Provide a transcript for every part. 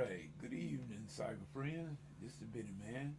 right, good evening, cyber friends. This is Benny Man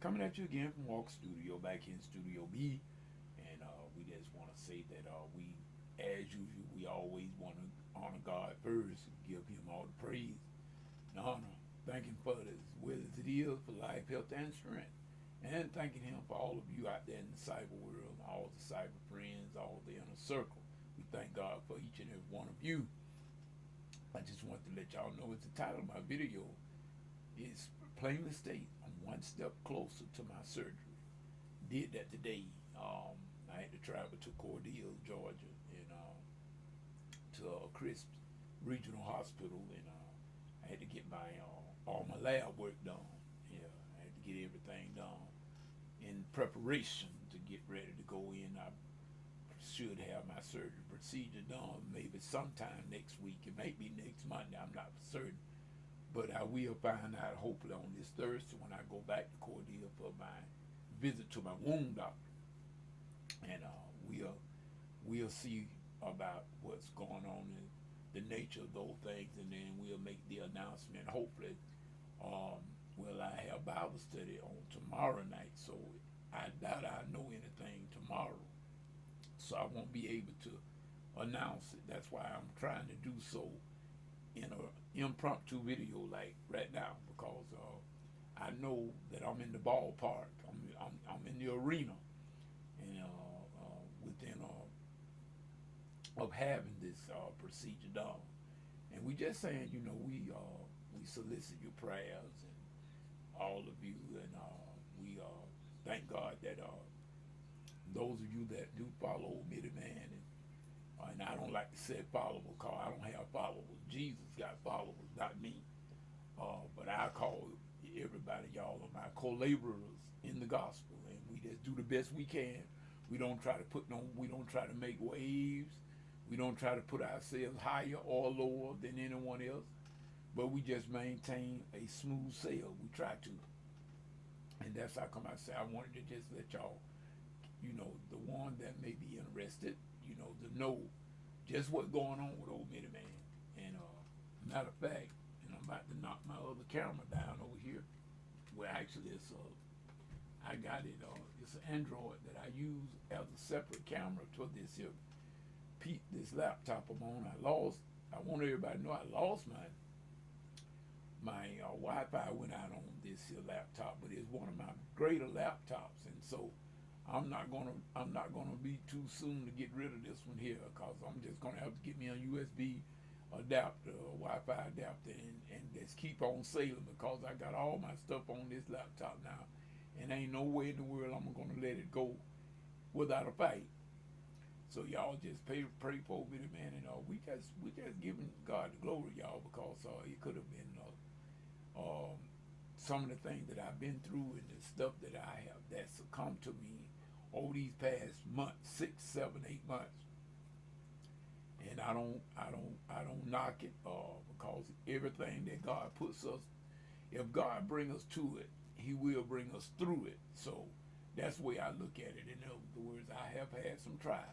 coming at you again from Walk Studio, back in Studio B, and we just want to say that as usual, we always want to honor God first, give Him all the praise and honor, thanking for this, whether it is for life, health, and strength, and thanking Him for all of you out there in the cyber world, all the cyber friends, all the inner circle. We thank God for each and every one of you. I just want to let y'all know it's the title of my video is plainly state I'm one step closer to my surgery. Did that today. I had to travel to Cordele, Georgia, and to Crisp Regional Hospital, and I had to get my all my lab work done. Yeah, I had to get everything done in preparation to get ready to go in. I should have my surgery procedure done maybe sometime next week. It may be next Monday. I'm not certain, but I will find out hopefully on this Thursday when I go back to Cordele for my visit to my wound doctor, and we'll see about what's going on and the nature of those things, and then we'll make the announcement. Hopefully, um, will I have Bible study on tomorrow night? So I doubt I know anything tomorrow, so I won't be able to announce it. That's why I'm trying to do so in an impromptu video like right now, because I know that I'm in the ballpark. I'm in the arena, and within of having this procedure done. And we just saying, we solicit your prayers and all of you, and we thank God that those of you that do follow Mitty Man, and I don't like to say follower because I don't have followers. Jesus got followers, not me. But I call everybody, y'all are my co-laborers in the gospel, and we just do the best we can. We don't try to make waves. We don't try to put ourselves higher or lower than anyone else, but we just maintain a smooth sail. We try to, and that's how come I say I wanted to just let y'all, the one that may be interested, to know just what's going on with old Mitty Man. And matter of fact, and I'm about to knock my other camera down over here. Well, actually, I got it. It's an Android that I use as a separate camera to this here, this laptop I'm on. I want everybody to know I lost my Wi-Fi went out on this here laptop, but it's one of my greater laptops, and so I'm not gonna be too soon to get rid of this one here, because I'm just gonna have to get me a USB adapter, a Wi-Fi adapter, and just keep on sailing, because I got all my stuff on this laptop now, and ain't no way in the world I'm gonna let it go without a fight. So y'all just pray for me, man, and we just giving God the glory, y'all, because it could have been some of the things that I've been through and the stuff that I have that succumbed to me over these past months, 6, 7, 8 months. And I don't knock it, because everything that God puts us, if God bring us to it, He will bring us through it. So that's the way I look at it. In other words, I have had some trials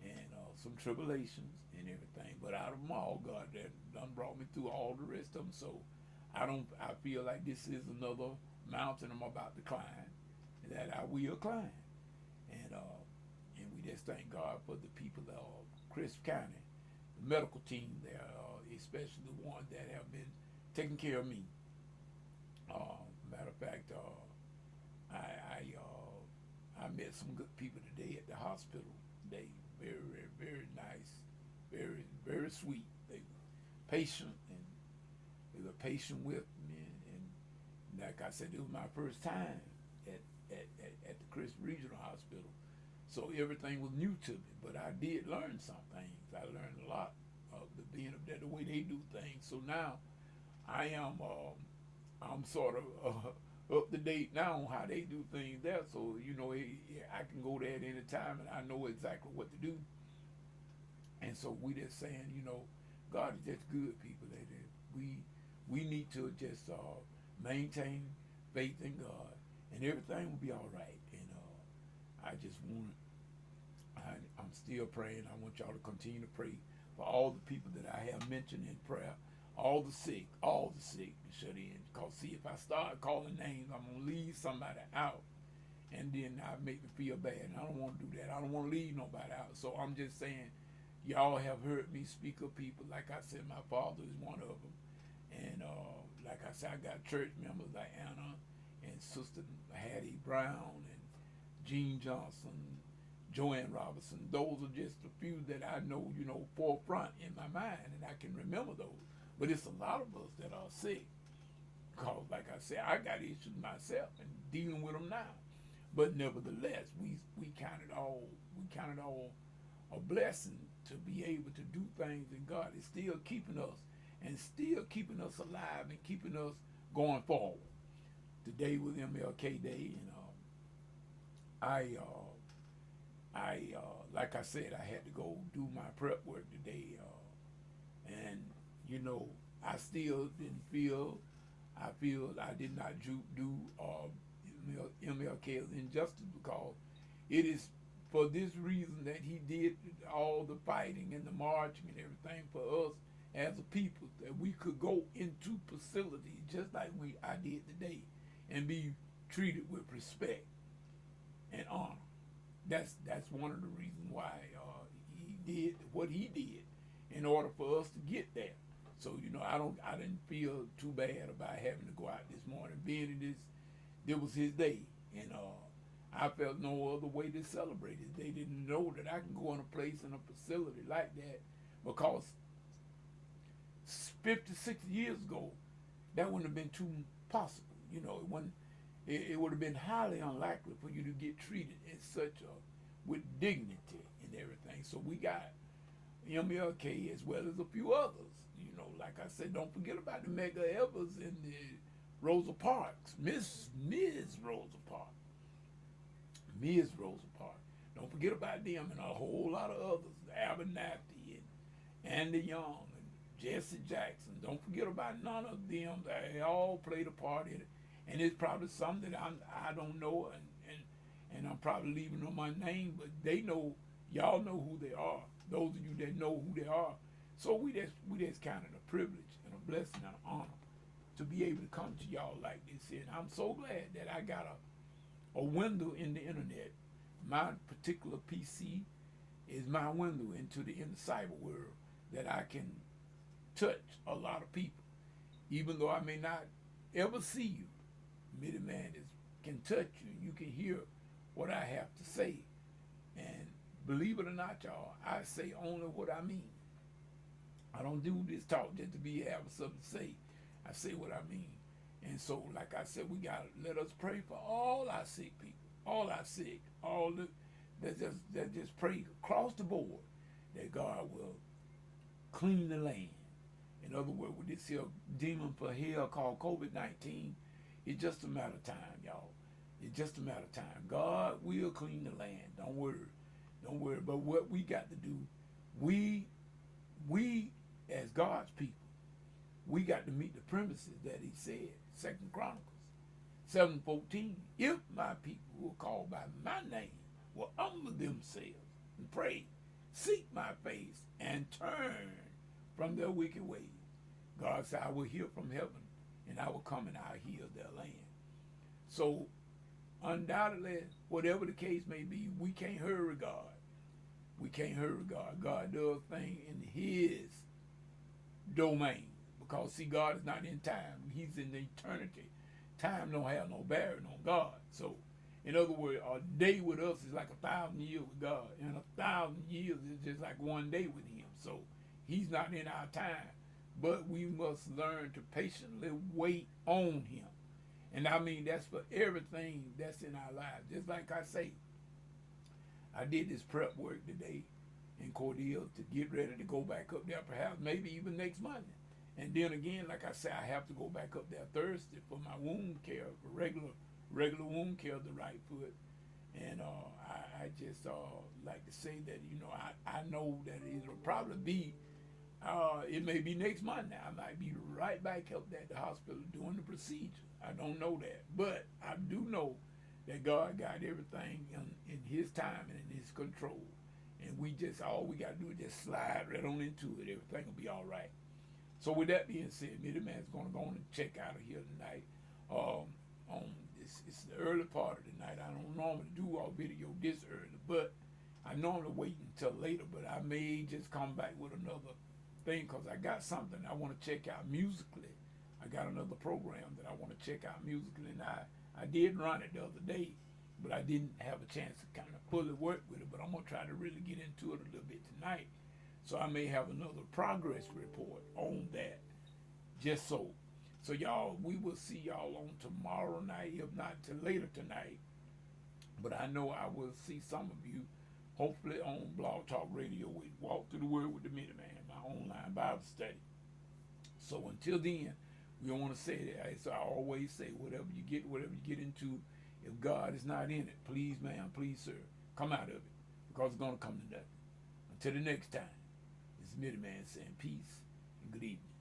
and some tribulations and everything, but out of them all, God done brought me through all the rest of them. So I feel like this is another mountain I'm about to climb, that I will climb. And we just thank God for the people of Crisp County, the medical team there, especially the ones that have been taking care of me. Matter of fact, I met some good people today at the hospital. They very, very, very nice, very, very sweet. They were patient, and they were patient with me. And like I said, it was my first time at the Crisp Regional Hospital. So everything was new to me, but I did learn some things. I learned a lot of being up there, the way they do things. So now I am, I'm sort of up to date now on how they do things there. So I can go there at any time, and I know exactly what to do. And so we just saying, God is just good, people. That we need to just maintain faith in God, and everything will be all right. And I just want, I'm still praying. I want y'all to continue to pray for all the people that I have mentioned in prayer, all the sick, all the sick shut in. Because see, if I start calling names, I'm gonna leave somebody out, and then I make me feel bad. And I don't want to do that. I don't want to leave nobody out. So I'm just saying, y'all have heard me speak of people. Like I said, my father is one of them, and like I said, I got church members like Anna and Sister Hattie Brown and Jean Johnson, Joanne Robinson. Those are just a few that I know, forefront in my mind, and I can remember those. But it's a lot of us that are sick. Because, like I said, I got issues myself and dealing with them now. But nevertheless, we count it all a blessing to be able to do things, and God is still keeping us and still keeping us alive and keeping us going forward. Today was MLK Day, and like I said, I had to go do my prep work today, and you know, I still didn't feel. I feel I did not do MLK injustice because it is for this reason that he did all the fighting and the marching and everything for us as a people, that we could go into facilities just like I did today and be treated with respect and honor. That's one of the reasons why he did what he did in order for us to get there. So I didn't feel too bad about having to go out this morning, being it was his day, and I felt no other way to celebrate it. They didn't know that I can go in a place in a facility like that because 56 years ago that wouldn't have been too possible. It would have been highly unlikely for you to get treated in such with dignity and everything. So we got MLK as well as a few others. Like I said, don't forget about the Mega Evers and the Rosa Parks, Ms. Rosa Parks, Ms. Rosa Parks. Don't forget about them and a whole lot of others, Abernathy and Andy Young and Jesse Jackson. Don't forget about none of them. They all played a part in it. And it's probably some that I don't know, and I'm probably leaving on my name, but they know, y'all know who they are. Those of you that know who they are. So we just kind of a privilege and a blessing and an honor to be able to come to y'all like this. And I'm so glad that I got a window in the internet. My particular PC is my window into the inner cyber world, that I can touch a lot of people. Even though I may not ever see you, Middleman can touch you. You can hear what I have to say. And believe it or not, y'all, I say only what I mean. I don't do this talk just to be having something to say. I say what I mean. And so, like I said, we got to let us pray for all our sick people, all our sick, that just pray across the board that God will clean the land. In other words, with this here demon for hell called COVID-19, it's just a matter of time, y'all. It's just a matter of time. God will clean the land. Don't worry. Don't worry. But what we got to do, we as God's people, we got to meet the premises that he said, 2 Chronicles 7:14. If my people who are called by my name will humble themselves and pray, seek my face, and turn from their wicked ways, God said, I will hear from heaven, and I will come and I will heal their land. So undoubtedly, whatever the case may be, we can't hurry God. We can't hurry God. God does things in his domain. Because see, God is not in time. He's in eternity. Time don't have no bearing on God. So, in other words, a day with us is like 1,000 years with God. And 1,000 years is just like one day with him. So, he's not in our time. But we must learn to patiently wait on him. And I mean, that's for everything that's in our lives. Just like I say, I did this prep work today in Cordele to get ready to go back up there, perhaps maybe even next Monday. And then again, like I said, I have to go back up there Thursday for my wound care, for regular wound care of the right foot. And I just like to say that, I know that it'll probably be, it may be next Monday. I might be right back up at the hospital doing the procedure. I don't know that. But I do know that God got everything in his time and in his control. And all we got to do is just slide right on into it. Everything will be all right. So with that being said, Mitty Man's gonna go on and check out of here tonight. On it's the early part of the night. I don't normally do our video this early, but I normally wait until later. But I may just come back with another thing because I got something I want to check out musically. I got another program that I want to check out musically, and I did run it the other day, but I didn't have a chance to kind of fully work with it. But I'm gonna try to really get into it a little bit tonight. So I may have another progress report on that, just so. So y'all, we will see y'all on tomorrow night, if not till later tonight. But I know I will see some of you, hopefully on Blog Talk Radio with Walk Through the Word with the Minute Man, my online Bible study. So until then, we don't want to say that. As I always say, whatever you get into, if God is not in it, please, ma'am, please, sir, come out of it, because it's gonna come to nothing. Until the next time, it's Minute Man saying peace and good evening.